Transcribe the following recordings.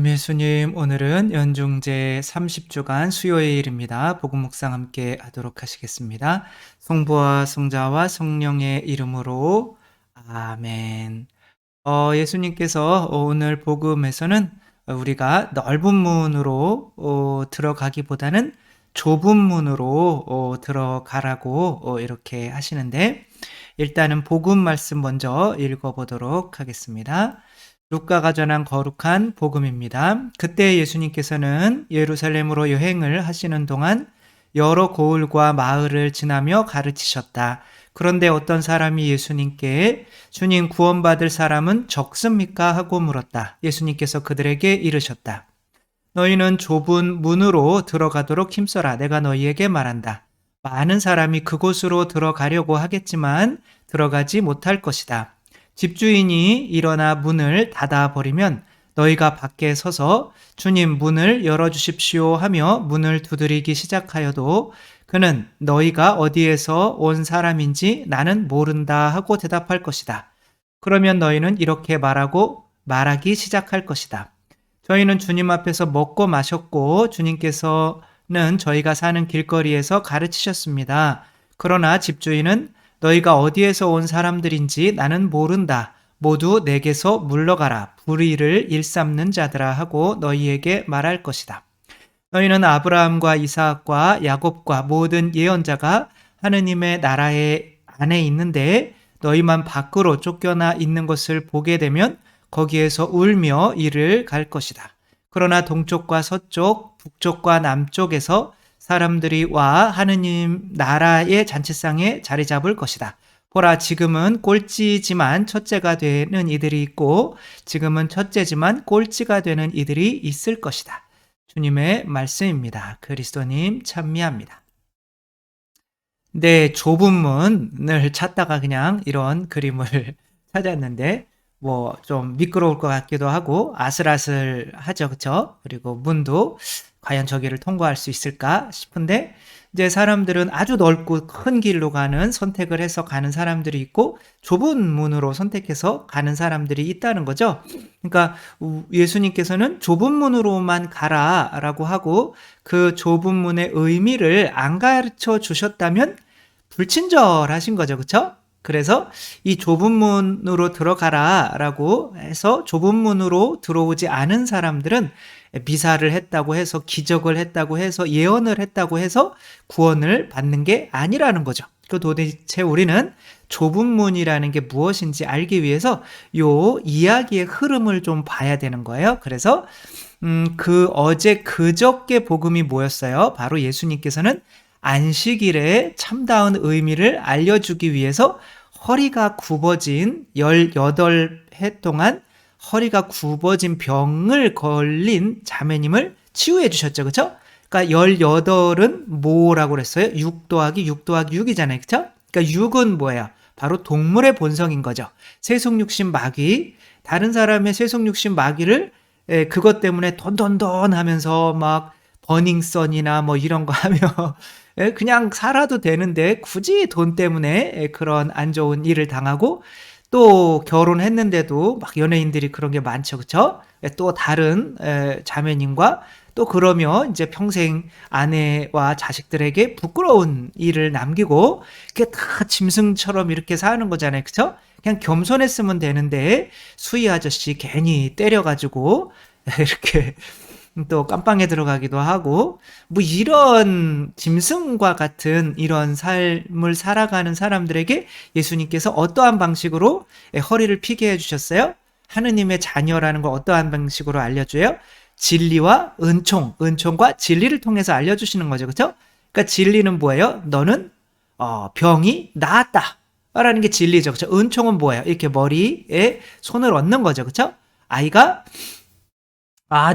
예수님, 오늘은 연중제 30주간 수요일입니다. 복음 묵상 함께 하도록 하시겠습니다. 성부와 성자와 성령의 이름으로 아멘. 예수님께서 오늘 복음에서는 우리가 넓은 문으로 들어가기보다는 좁은 문으로 들어가라고 이렇게 하시는데, 일단은 복음 말씀 먼저 읽어보도록 하겠습니다. 루카가 전한 거룩한 복음입니다. 그때 예수님께서는 예루살렘으로 여행을 하시는 동안 여러 고을과 마을을 지나며 가르치셨다. 그런데 어떤 사람이 예수님께 주님, 구원받을 사람은 적습니까? 하고 물었다. 예수님께서 그들에게 이르셨다. 너희는 좁은 문으로 들어가도록 힘써라. 내가 너희에게 말한다. 많은 사람이 그곳으로 들어가려고 하겠지만 들어가지 못할 것이다. 집주인이 일어나 문을 닫아버리면 너희가 밖에 서서 주님, 문을 열어주십시오 하며 문을 두드리기 시작하여도 그는 너희가 어디에서 온 사람인지 나는 모른다 하고 대답할 것이다. 그러면 너희는 이렇게 말하기 시작할 것이다. 저희는 주님 앞에서 먹고 마셨고 주님께서는 저희가 사는 길거리에서 가르치셨습니다. 그러나 집주인은 너희가 어디에서 온 사람들인지 나는 모른다. 모두 내게서 물러가라. 불의를 일삼는 자들아 하고 너희에게 말할 것이다. 너희는 아브라함과 이삭과 야곱과 모든 예언자가 하느님의 나라의 안에 있는데 너희만 밖으로 쫓겨나 있는 것을 보게 되면 거기에서 울며 이를 갈 것이다. 그러나 동쪽과 서쪽, 북쪽과 남쪽에서 사람들이 와 하느님 나라의 잔치상에 자리 잡을 것이다. 보라, 지금은 꼴찌지만 첫째가 되는 이들이 있고 지금은 첫째지만 꼴찌가 되는 이들이 있을 것이다. 주님의 말씀입니다. 그리스도님 찬미합니다. 네, 좁은 문을 찾다가 그냥 이런 그림을 찾았는데 뭐 좀 미끄러울 것 같기도 하고 아슬아슬하죠, 그렇죠? 그리고 문도 과연 저기를 통과할 수 있을까 싶은데 이제 사람들은 아주 넓고 큰 길로 가는 선택을 해서 가는 사람들이 있고 좁은 문으로 선택해서 가는 사람들이 있다는 거죠. 그러니까 예수님께서는 좁은 문으로만 가라라고 하고 그 좁은 문의 의미를 안 가르쳐 주셨다면 불친절하신 거죠, 그렇죠? 그래서 이 좁은 문으로 들어가라라고 해서 좁은 문으로 들어오지 않은 사람들은 미사를 했다고 해서 기적을 했다고 해서 예언을 했다고 해서 구원을 받는 게 아니라는 거죠. 그 도대체 우리는 좁은 문이라는 게 무엇인지 알기 위해서 요 이야기의 흐름을 좀 봐야 되는 거예요. 그래서 어제 그저께 복음이 뭐였어요? 바로 예수님께서는 안식일의 참다운 의미를 알려주기 위해서 허리가 굽어진 18해 동안 허리가 굽어진 병을 걸린 자매님을 치유해 주셨죠. 그렇죠? 그러니까 18은 뭐라고 그랬어요? 6 더하기 6 더하기 6이잖아요. 그렇죠? 그러니까 6은 뭐예요? 바로 동물의 본성인 거죠. 세속육신 마귀, 다른 사람의 세속육신 마귀를 그것 때문에 돈돈돈 하면서 막 버닝썬이나 뭐 이런 거 하며 그냥 살아도 되는데 굳이 돈 때문에 그런 안 좋은 일을 당하고 또 결혼했는데도 막 연예인들이 그런 게 많죠. 그쵸? 또 다른 자매님과 또 그러며 이제 평생 아내와 자식들에게 부끄러운 일을 남기고 그게 다 짐승처럼 이렇게 사는 거잖아요. 그쵸? 그냥 겸손했으면 되는데 수희 아저씨 괜히 때려가지고 이렇게 또 깜빵에 들어가기도 하고 뭐 이런 짐승과 같은 이런 삶을 살아가는 사람들에게 예수님께서 어떠한 방식으로 허리를 피게 해주셨어요? 하느님의 자녀라는 걸 어떠한 방식으로 알려줘요? 진리와 은총과 진리를 통해서 알려주시는 거죠. 그렇죠? 그러니까 진리는 뭐예요? 너는 병이 나았다 라는 게 진리죠. 그렇죠? 은총은 뭐예요? 이렇게 머리에 손을 얹는 거죠. 그렇죠? 아이가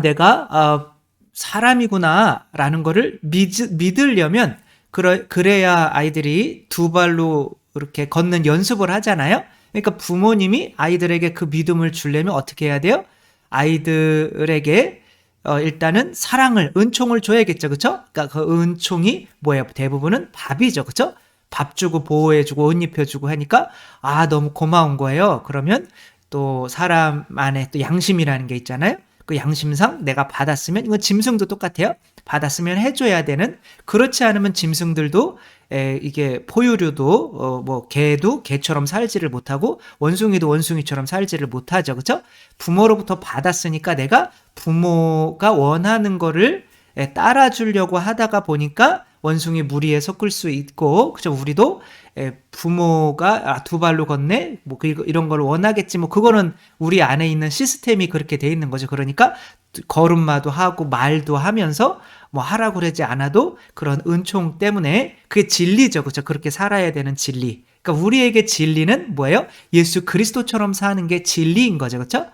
내가 사람이구나 라는 거를 믿으려면 그래야 아이들이 두 발로 이렇게 걷는 연습을 하잖아요. 그러니까 부모님이 아이들에게 그 믿음을 주려면 어떻게 해야 돼요? 아이들에게 일단은 사랑을, 은총을 줘야겠죠. 그쵸? 그러니까 그 은총이 뭐예요? 대부분은 밥이죠. 그쵸? 밥 주고 보호해주고 옷 입혀주고 하니까 너무 고마운 거예요. 그러면 또 사람 안에 또 양심이라는 게 있잖아요. 그 양심상 내가 받았으면, 이건 짐승도 똑같아요. 받았으면 해줘야 되는, 그렇지 않으면 짐승들도 이게 포유류도 뭐 개도 개처럼 살지를 못하고 원숭이도 원숭이처럼 살지를 못하죠. 그렇죠? 부모로부터 받았으니까 내가 부모가 원하는 거를 따라주려고 하다가 보니까 원숭이 무리에 섞을 수 있고, 그죠? 우리도 부모가 두 발로 걷네, 뭐 이런 걸 원하겠지. 뭐 그거는 우리 안에 있는 시스템이 그렇게 돼 있는 거죠. 그러니까 걸음마도 하고 말도 하면서 뭐 하라고 그러지 않아도 그런 은총 때문에 그게 진리죠. 그렇죠? 그렇게 살아야 되는 진리. 그러니까 우리에게 진리는 뭐예요? 예수 그리스도처럼 사는 게 진리인 거죠. 그렇죠?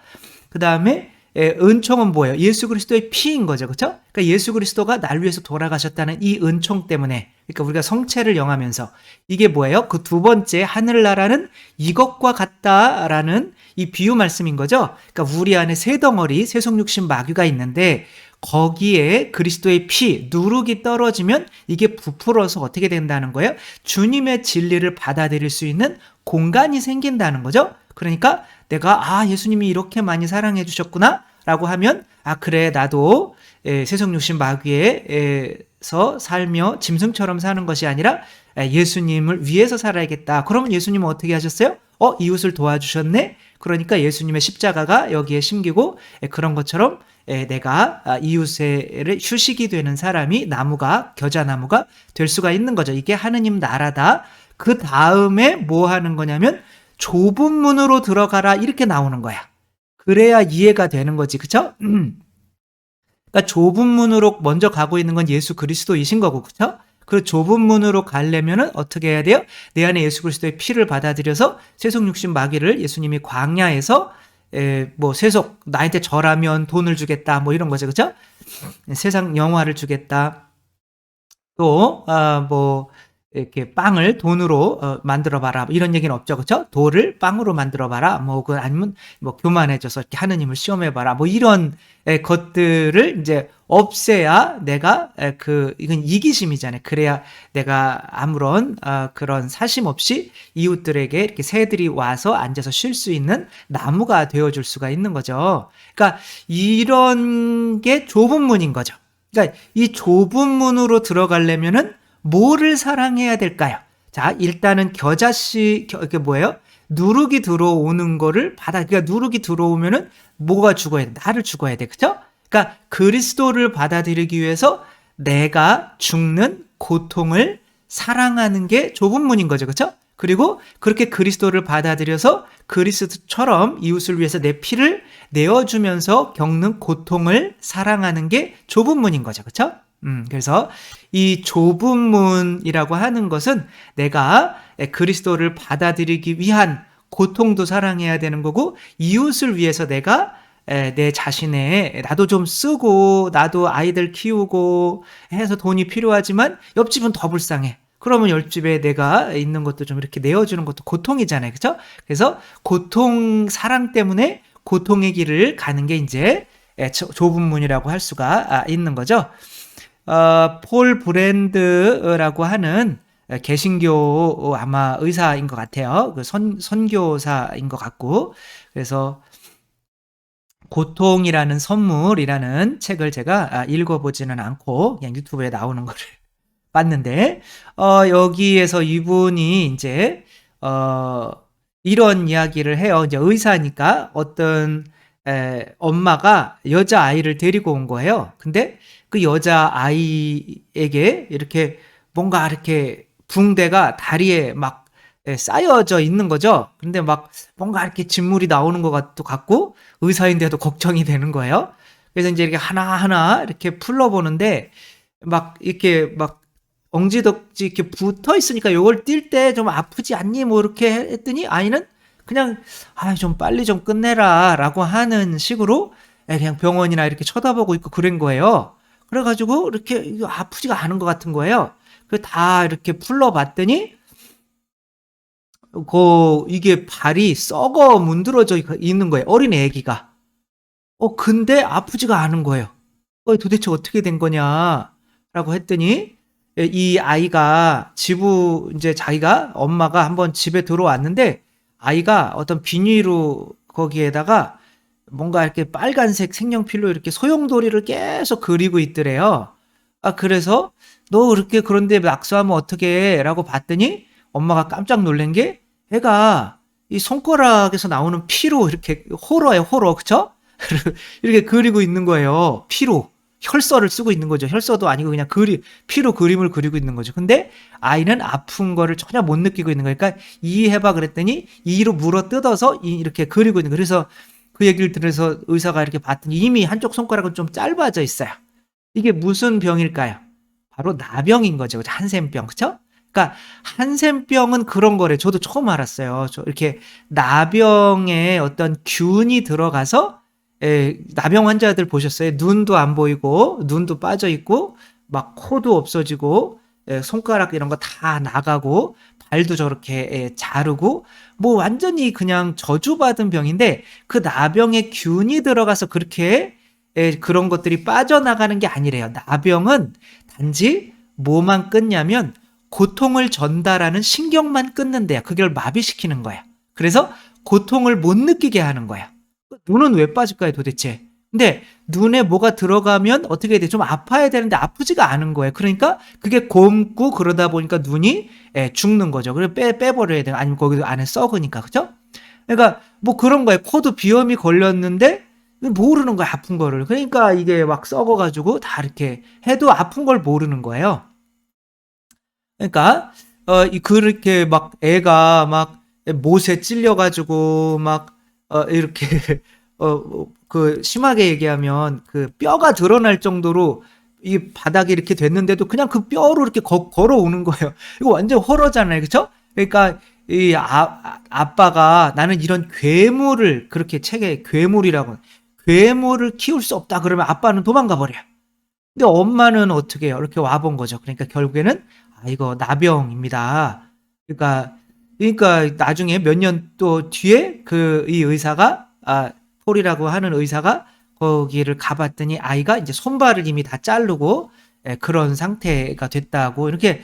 그 다음에 은총은 뭐예요? 예수 그리스도의 피인 거죠. 그렇죠? 그러니까 예수 그리스도가 날 위해서 돌아가셨다는 이 은총 때문에, 그러니까 우리가 성체를 영하면서 이게 뭐예요? 그 두 번째 하늘나라는 이것과 같다라는 이 비유 말씀인 거죠. 그러니까 우리 안에 새 덩어리, 세속육신 마귀가 있는데 거기에 그리스도의 피, 누룩이 떨어지면 이게 부풀어서 어떻게 된다는 거예요? 주님의 진리를 받아들일 수 있는 공간이 생긴다는 거죠. 그러니까 내가 예수님이 이렇게 많이 사랑해 주셨구나 라고 하면 그래, 나도 세속육신 마귀에서 살며 짐승처럼 사는 것이 아니라 예수님을 위해서 살아야겠다. 그러면 예수님은 어떻게 하셨어요? 이웃을 도와주셨네? 그러니까 예수님의 십자가가 여기에 심기고 그런 것처럼 내가 이웃의 휴식이 되는 사람이 겨자나무가 될 수가 있는 거죠. 이게 하느님 나라다. 그 다음에 뭐 하는 거냐면 좁은 문으로 들어가라 이렇게 나오는 거야. 그래야 이해가 되는 거지. 그쵸? 그러니까 좁은 문으로 먼저 가고 있는 건 예수 그리스도이신 거고, 그쵸? 그 좁은 문으로 가려면은 어떻게 해야 돼요? 내 안에 예수 그리스도의 피를 받아들여서 세속육신 마귀를 예수님이 광야에서 뭐 세속 나한테 절하면 돈을 주겠다 뭐 이런 거죠. 그쵸? 세상 영화를 주겠다. 또 뭐 이렇게 빵을 돈으로 만들어 봐라 이런 얘기는 없죠. 그렇죠? 돌을 빵으로 만들어 봐라. 뭐 아니면 뭐 교만해져서 이렇게 하느님을 시험해 봐라. 뭐 이런 것들을 이제 없애야 내가 이건 이기심이잖아요. 그래야 내가 아무런 그런 사심 없이 이웃들에게 이렇게 새들이 와서 앉아서 쉴 수 있는 나무가 되어 줄 수가 있는 거죠. 그러니까 이런 게 좁은 문인 거죠. 그러니까 이 좁은 문으로 들어가려면은 뭐를 사랑해야 될까요? 자, 일단은 이게 뭐예요? 누룩이 들어오는 거를 그러니까 누룩이 들어오면은 뭐가 죽어야 돼? 나를 죽어야 돼. 그죠? 그러니까 그리스도를 받아들이기 위해서 내가 죽는 고통을 사랑하는 게 좁은 문인 거죠. 그죠? 그리고 그렇게 그리스도를 받아들여서 그리스도처럼 이웃을 위해서 내 피를 내어주면서 겪는 고통을 사랑하는 게 좁은 문인 거죠. 그죠? 그래서 이 좁은 문이라고 하는 것은 내가 그리스도를 받아들이기 위한 고통도 사랑해야 되는 거고, 이웃을 위해서 내가 내 자신의 나도 좀 쓰고 나도 아이들 키우고 해서 돈이 필요하지만 옆집은 더 불쌍해. 그러면 옆집에 내가 있는 것도 좀 이렇게 내어주는 것도 고통이잖아요. 그렇죠? 그래서 사랑 때문에 고통의 길을 가는 게 이제 좁은 문이라고 할 수가 있는 거죠. 폴 브랜드라고 하는 개신교 아마 의사인 것 같아요. 선교사인 것 같고, 그래서 고통이라는 선물이라는 책을 제가 읽어보지는 않고 그냥 유튜브에 나오는 거를 봤는데, 여기에서 이분이 이제 이런 이야기를 해요. 이제 의사니까 어떤 엄마가 여자 아이를 데리고 온 거예요. 근데 그 여자 아이에게 이렇게 뭔가 이렇게 붕대가 다리에 막 쌓여져 있는 거죠. 근데 막 뭔가 이렇게 진물이 나오는 것 같고 의사인데도 걱정이 되는 거예요. 그래서 이제 이렇게 하나하나 이렇게 풀러보는데 막 이렇게 막 엉지덕지 이렇게 붙어 있으니까 요걸 뛸 때 좀 아프지 않니? 뭐 이렇게 했더니 아이는 그냥 좀 빨리 좀 끝내라 라고 하는 식으로 그냥 병원이나 이렇게 쳐다보고 있고 그런 거예요. 그래가지고 이렇게 아프지가 않은 것 같은 거예요. 다 이렇게 풀러봤더니 이게 발이 썩어 문드러져 있는 거예요. 어린 애기가. 근데 아프지가 않은 거예요. 도대체 어떻게 된 거냐라고 했더니 이 아이가 이제 자기가 엄마가 한번 집에 들어왔는데 아이가 어떤 비닐로 거기에다가 뭔가 이렇게 빨간색 색연필로 이렇게 소용돌이를 계속 그리고 있더래요. 그래서 너 그렇게 그런데 낙서하면 어떡해? 라고 봤더니 엄마가 깜짝 놀란 게 애가 이 손가락에서 나오는 피로 이렇게 호러예요, 호러. 그쵸? 이렇게 그리고 있는 거예요. 피로. 혈서를 쓰고 있는 거죠. 혈서도 아니고 그냥 피로 그림을 그리고 있는 거죠. 근데 아이는 아픈 거를 전혀 못 느끼고 있는 거니까 이해해봐 그랬더니 이로 물어 뜯어서 이렇게 그리고 있는 거예요. 그래서 그 얘기를 들어서 의사가 이렇게 봤더니 이미 한쪽 손가락은 좀 짧아져 있어요. 이게 무슨 병일까요? 바로 나병인 거죠. 한센병. 그쵸? 그러니까 한센병은 그런 거래. 저도 처음 알았어요. 이렇게 나병에 어떤 균이 들어가서 나병 환자들 보셨어요? 눈도 안 보이고 눈도 빠져 있고 막 코도 없어지고 손가락 이런 거 다 나가고 발도 저렇게 자르고 뭐 완전히 그냥 저주받은 병인데 그 나병에 균이 들어가서 그렇게 그런 것들이 빠져나가는 게 아니래요. 나병은 단지 뭐만 끊냐면 고통을 전달하는 신경만 끊는데요. 그걸 마비시키는 거야. 그래서 고통을 못 느끼게 하는 거야. 눈은 왜 빠질까요, 도대체? 근데 눈에 뭐가 들어가면 어떻게 돼? 좀 아파야 되는데 아프지가 않은 거예요. 그러니까 그게 곪고 그러다 보니까 눈이 죽는 거죠. 그래서 빼버려야 돼요. 아니면 거기 안에 썩으니까. 그죠? 그러니까 뭐 그런 거예요. 코도 비염이 걸렸는데 모르는 거야, 아픈 거를. 그러니까 이게 막 썩어가지고 다 이렇게 해도 아픈 걸 모르는 거예요. 그러니까 그렇게 막 애가 막 못에 찔려가지고 막 이렇게 그 심하게 얘기하면 그 뼈가 드러날 정도로 이 바닥이 이렇게 됐는데도 그냥 그 뼈로 이렇게 걸어오는 거예요. 이거 완전 호러잖아요, 그렇죠? 그러니까 이 아빠가 나는 이런 괴물을 그렇게 책에 괴물이라고 괴물을 키울 수 없다 그러면 아빠는 도망가 버려요. 근데 엄마는 어떻게 해요? 이렇게 와본 거죠. 그러니까 결국에는 이거 나병입니다. 그러니까 나중에 몇 년 또 뒤에 이 의사가 폴이라고 하는 의사가 거기를 가봤더니 아이가 이제 손발을 이미 다 자르고 그런 상태가 됐다고 이렇게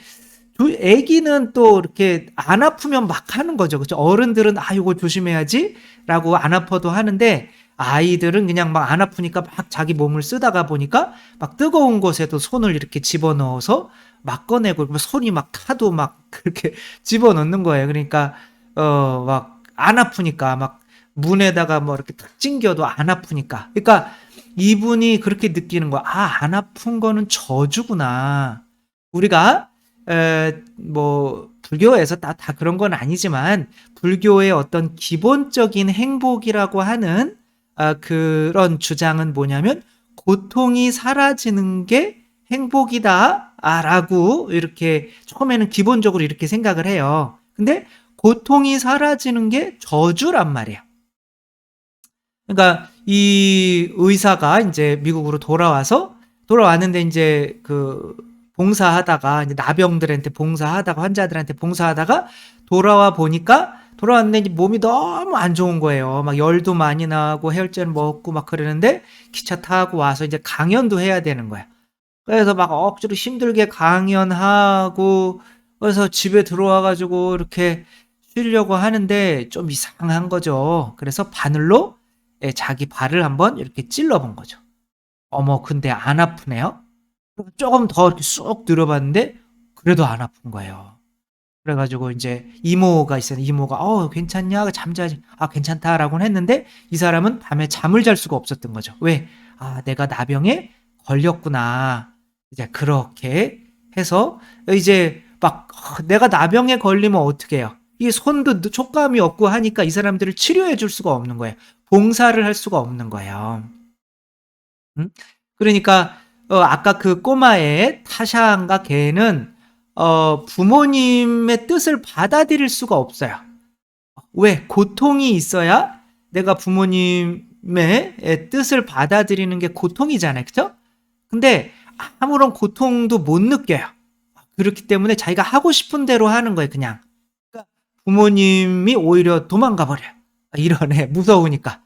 애기는 또 이렇게 안 아프면 막 하는 거죠. 그렇죠? 어른들은 이거 조심해야지라고 안 아파도 하는데 아이들은 그냥 막 안 아프니까 막 자기 몸을 쓰다가 보니까 막 뜨거운 곳에도 손을 이렇게 집어넣어서 막 꺼내고 손이 막 타도 막 그렇게 집어넣는 거예요. 그러니까 막 안 아프니까 막 문에다가 뭐 이렇게 탁 찡겨도 안 아프니까. 그러니까 이분이 그렇게 느끼는 거야. 안 아픈 거는 저주구나. 우리가 뭐 불교에서 다 그런 건 아니지만 불교의 어떤 기본적인 행복이라고 하는 그런 주장은 뭐냐면 고통이 사라지는 게 행복이다 라고 이렇게 처음에는 기본적으로 이렇게 생각을 해요. 근데 고통이 사라지는 게 저주란 말이에요. 그러니까 이 의사가 이제 미국으로 돌아왔는데 이제 그 봉사하다가 이제 나병들한테 봉사하다가 환자들한테 봉사하다가 돌아왔는데 이제 몸이 너무 안 좋은 거예요. 막 열도 많이 나고 해열제를 먹고 막 그러는데 기차 타고 와서 이제 강연도 해야 되는 거야. 그래서 막 억지로 힘들게 강연하고 그래서 집에 들어와 가지고 이렇게 쉬려고 하는데 좀 이상한 거죠. 그래서 바늘로 자기 발을 한번 이렇게 찔러 본 거죠. 어머, 근데 안 아프네요? 조금 더 이렇게 쑥 들어봤는데 그래도 안 아픈 거예요. 그래가지고 이제 이모가 있어요. 이모가 괜찮냐? 잠자지. 괜찮다라고는 했는데 이 사람은 밤에 잠을 잘 수가 없었던 거죠. 왜? 내가 나병에 걸렸구나. 이제 그렇게 해서 이제 막 내가 나병에 걸리면 어떻게 해요? 이 손도 촉감이 없고 하니까 이 사람들을 치료해 줄 수가 없는 거예요. 봉사를 할 수가 없는 거예요. 음? 그러니까 아까 그 꼬마의 타샤인가 걔는 부모님의 뜻을 받아들일 수가 없어요. 왜? 고통이 있어야 내가 부모님의 뜻을 받아들이는 게 고통이잖아요. 그죠? 근데 아무런 고통도 못 느껴요. 그렇기 때문에 자기가 하고 싶은 대로 하는 거예요, 그냥. 그러니까 부모님이 오히려 도망가 버려요. 이러네, 무서우니까.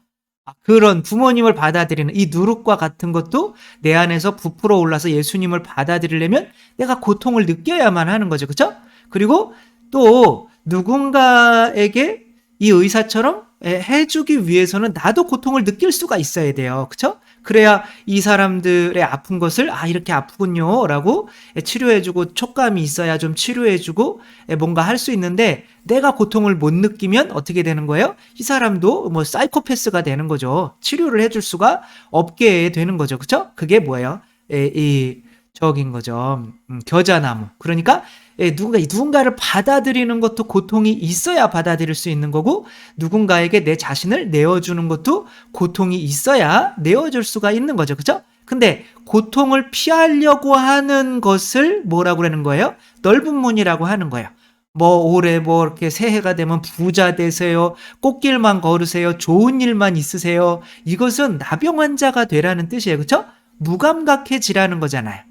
그런 부모님을 받아들이는 이 누룩과 같은 것도 내 안에서 부풀어 올라서 예수님을 받아들이려면 내가 고통을 느껴야만 하는 거죠. 그렇죠? 그리고 또 누군가에게 이 의사처럼 해주기 위해서는 나도 고통을 느낄 수가 있어야 돼요. 그쵸? 그래야 이 사람들의 아픈 것을 이렇게 아프군요 라고 치료해주고, 촉감이 있어야 좀 치료해주고 뭔가 할 수 있는데, 내가 고통을 못 느끼면 어떻게 되는 거예요? 이 사람도 뭐 사이코패스가 되는 거죠. 치료를 해줄 수가 없게 되는 거죠. 그쵸? 그게 뭐예요? 이 저긴 거죠. 겨자나무. 그러니까 누군가를 받아들이는 것도 고통이 있어야 받아들일 수 있는 거고, 누군가에게 내 자신을 내어주는 것도 고통이 있어야 내어줄 수가 있는 거죠. 그죠? 근데 고통을 피하려고 하는 것을 뭐라고 그러는 거예요? 넓은 문이라고 하는 거예요. 뭐 올해 뭐 이렇게 새해가 되면 부자 되세요, 꽃길만 걸으세요, 좋은 일만 있으세요. 이것은 나병 환자가 되라는 뜻이에요. 그렇죠? 무감각해지라는 거잖아요.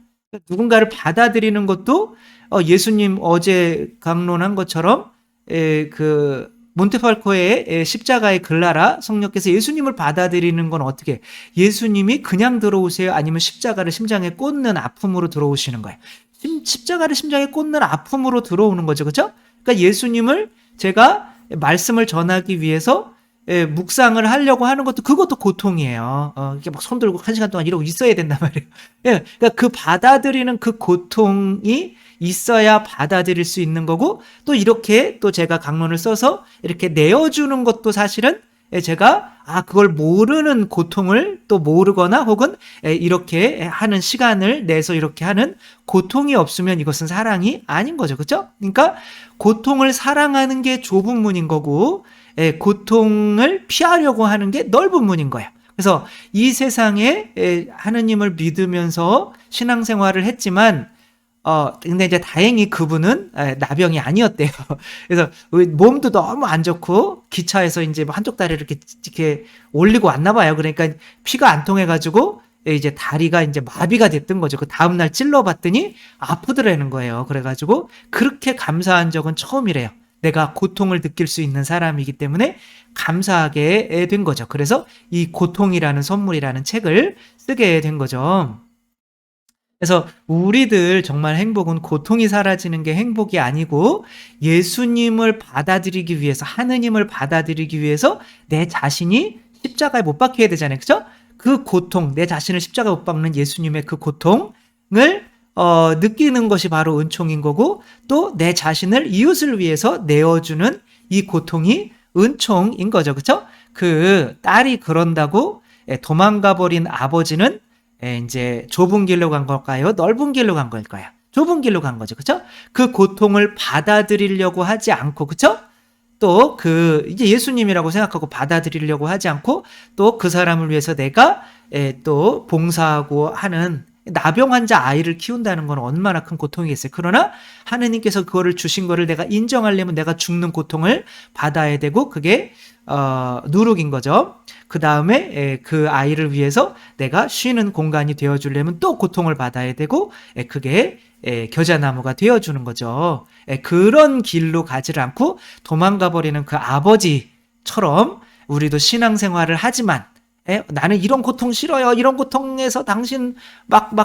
누군가를 받아들이는 것도 예수님 어제 강론한 것처럼 그 몬테팔코의 십자가의 글라라 성령께서 예수님을 받아들이는 건 어떻게, 예수님이 그냥 들어오세요? 아니면 십자가를 심장에 꽂는 아픔으로 들어오시는 거예요? 십자가를 심장에 꽂는 아픔으로 들어오는 거죠. 그렇죠? 그러니까 예수님을 제가 말씀을 전하기 위해서 묵상을 하려고 하는 것도, 그것도 고통이에요. 이렇게 막 손 들고 1시간 동안 이러고 있어야 된단 말이에요. 그러니까 그 받아들이는 그 고통이 있어야 받아들일 수 있는 거고, 또 이렇게 또 제가 강론을 써서 이렇게 내어주는 것도 사실은 제가 그걸 모르는 고통을 또 모르거나 혹은 이렇게 하는 시간을 내서 이렇게 하는 고통이 없으면 이것은 사랑이 아닌 거죠. 그렇죠? 그러니까 고통을 사랑하는 게 좁은 문인 거고, 고통을 피하려고 하는 게 넓은 문인 거예요. 그래서 이 세상에 하느님을 믿으면서 신앙생활을 했지만, 근데 이제 다행히 그분은 나병이 아니었대요. 그래서 몸도 너무 안 좋고 기차에서 이제 한쪽 다리를 이렇게 올리고 왔나 봐요. 그러니까 피가 안 통해가지고 이제 다리가 이제 마비가 됐던 거죠. 그 다음날 찔러봤더니 아프더라는 거예요. 그래가지고 그렇게 감사한 적은 처음이래요. 내가 고통을 느낄 수 있는 사람이기 때문에 감사하게 된 거죠. 그래서 이 고통이라는 선물이라는 책을 쓰게 된 거죠. 그래서 우리들 정말 행복은 고통이 사라지는 게 행복이 아니고, 예수님을 받아들이기 위해서, 하느님을 받아들이기 위해서 내 자신이 십자가에 못 박혀야 되잖아요. 그죠? 그 고통, 내 자신을 십자가에 못 박는 예수님의 그 고통을 느끼는 것이 바로 은총인 거고, 또 내 자신을 이웃을 위해서 내어주는 이 고통이 은총인 거죠. 그죠? 그 딸이 그런다고 도망가 버린 아버지는 이제 좁은 길로 간 걸까요? 넓은 길로 간 걸까요? 좁은 길로 간 거죠. 그쵸? 그 고통을 받아들이려고 하지 않고, 그쵸? 또 이제 예수님이라고 생각하고 받아들이려고 하지 않고, 또 그 사람을 위해서 내가 또 봉사하고 하는, 나병 환자 아이를 키운다는 건 얼마나 큰 고통이겠어요. 그러나 하느님께서 그거를 주신 거를 내가 인정하려면 내가 죽는 고통을 받아야 되고, 그게 누룩인 거죠. 그 다음에 그 아이를 위해서 내가 쉬는 공간이 되어주려면 또 고통을 받아야 되고, 그게 겨자나무가 되어주는 거죠. 그런 길로 가지를 않고 도망가 버리는 그 아버지처럼 우리도 신앙생활을 하지만, 나는 이런 고통 싫어요. 이런 고통에서 당신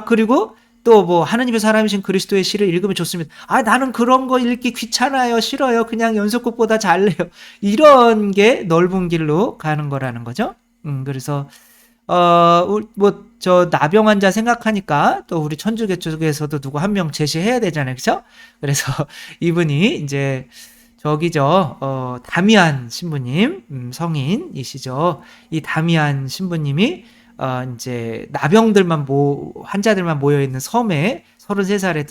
그리고 또 뭐 하느님의 사람이신 그리스도의 시를 읽으면 좋습니다. 나는 그런 거 읽기 귀찮아요. 싫어요. 그냥 연속극보다 잘래요. 이런 게 넓은 길로 가는 거라는 거죠. 그래서 저 나병 환자 생각하니까 또 우리 천주교 쪽에서도 누구 한 명 제시해야 되잖아요. 그렇죠? 그래서 이분이 이제 저기죠. 다미안 신부님, 성인이시죠. 이 다미안 신부님이 이제 나병들만 환자들만 모여 있는 섬에 33살에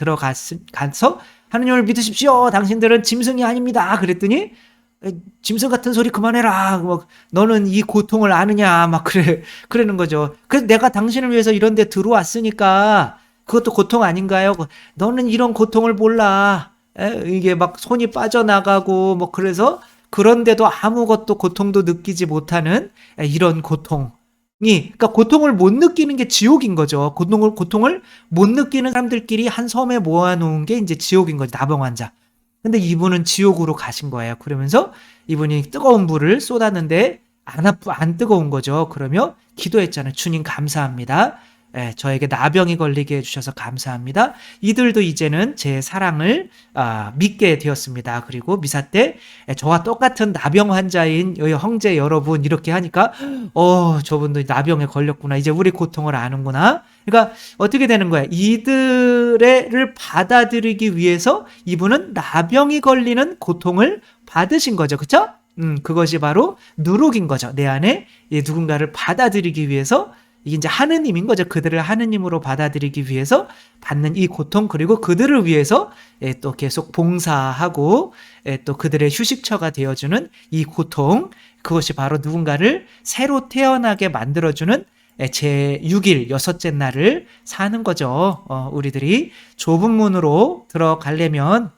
가서 하느님을 믿으십시오. 당신들은 짐승이 아닙니다. 그랬더니 짐승 같은 소리 그만해라. 너는 이 고통을 아느냐. 그러는 거죠. 그래서 내가 당신을 위해서 이런 데 들어왔으니까 그것도 고통 아닌가요? 너는 이런 고통을 몰라. 이게 손이 빠져나가고 그래서 그런데도 아무것도 고통도 느끼지 못하는 이런 고통이, 그러니까 고통을 못 느끼는 게 지옥인 거죠. 고통을 못 느끼는 사람들끼리 한 섬에 모아놓은 게 이제 지옥인 거죠. 나병 환자. 근데 이분은 지옥으로 가신 거예요. 그러면서 이분이 뜨거운 불을 쏟았는데 안 뜨거운 거죠. 그러며 기도했잖아요. 주님 감사합니다. 예, 저에게 나병이 걸리게 해주셔서 감사합니다. 이들도 이제는 제 사랑을 믿게 되었습니다. 그리고 미사 때 저와 똑같은 나병 환자인 형제 여러분 이렇게 하니까 저분도 나병에 걸렸구나. 이제 우리 고통을 아는구나. 그러니까 어떻게 되는 거야? 이들을 받아들이기 위해서 이분은 나병이 걸리는 고통을 받으신 거죠. 그쵸? 그것이 바로 누룩인 거죠. 내 안에 누군가를 받아들이기 위해서 이게 이제 하느님인 거죠. 그들을 하느님으로 받아들이기 위해서 받는 이 고통, 그리고 그들을 위해서 또 계속 봉사하고 또 그들의 휴식처가 되어주는 이 고통, 그것이 바로 누군가를 새로 태어나게 만들어주는 제 6일, 여섯째 날을 사는 거죠. 우리들이 좁은 문으로 들어가려면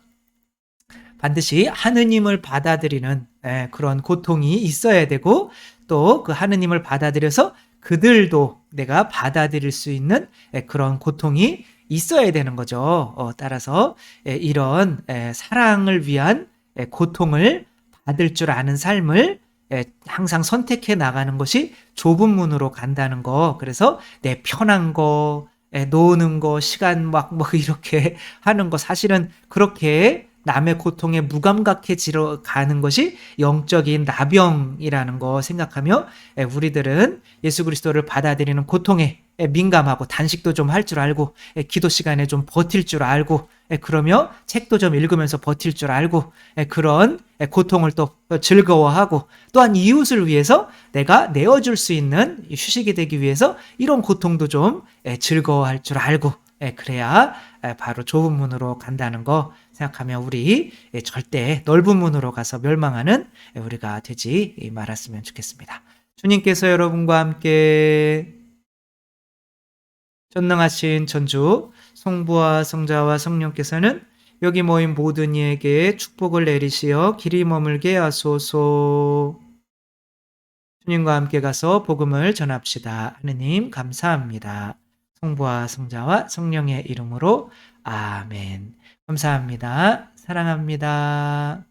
반드시 하느님을 받아들이는 그런 고통이 있어야 되고, 또 그 하느님을 받아들여서 그들도 내가 받아들일 수 있는 그런 고통이 있어야 되는 거죠. 따라서 이런 사랑을 위한 고통을 받을 줄 아는 삶을 항상 선택해 나가는 것이 좁은 문으로 간다는 거. 그래서 내 편한 거, 노는 거, 시간 막 뭐 이렇게 하는 거, 사실은 그렇게 남의 고통에 무감각해지러 가는 것이 영적인 나병이라는 거 생각하며 우리들은 예수 그리스도를 받아들이는 고통에 민감하고, 단식도 좀 할 줄 알고, 기도 시간에 좀 버틸 줄 알고, 그러며 책도 좀 읽으면서 버틸 줄 알고, 그런 고통을 또 즐거워하고, 또한 이웃을 위해서 내가 내어줄 수 있는 휴식이 되기 위해서 이런 고통도 좀 즐거워할 줄 알고, 그래야 바로 좁은 문으로 간다는 거 생각하면 우리 절대 넓은 문으로 가서 멸망하는 우리가 되지 말았으면 좋겠습니다. 주님께서 여러분과 함께 전능하신 전주 성부와 성자와 성령께서는 여기 모인 모든 이에게 축복을 내리시어 길이 머물게 하소서. 주님과 함께 가서 복음을 전합시다. 하느님 감사합니다. 성부와 성자와 성령의 이름으로 아멘. 감사합니다. 사랑합니다.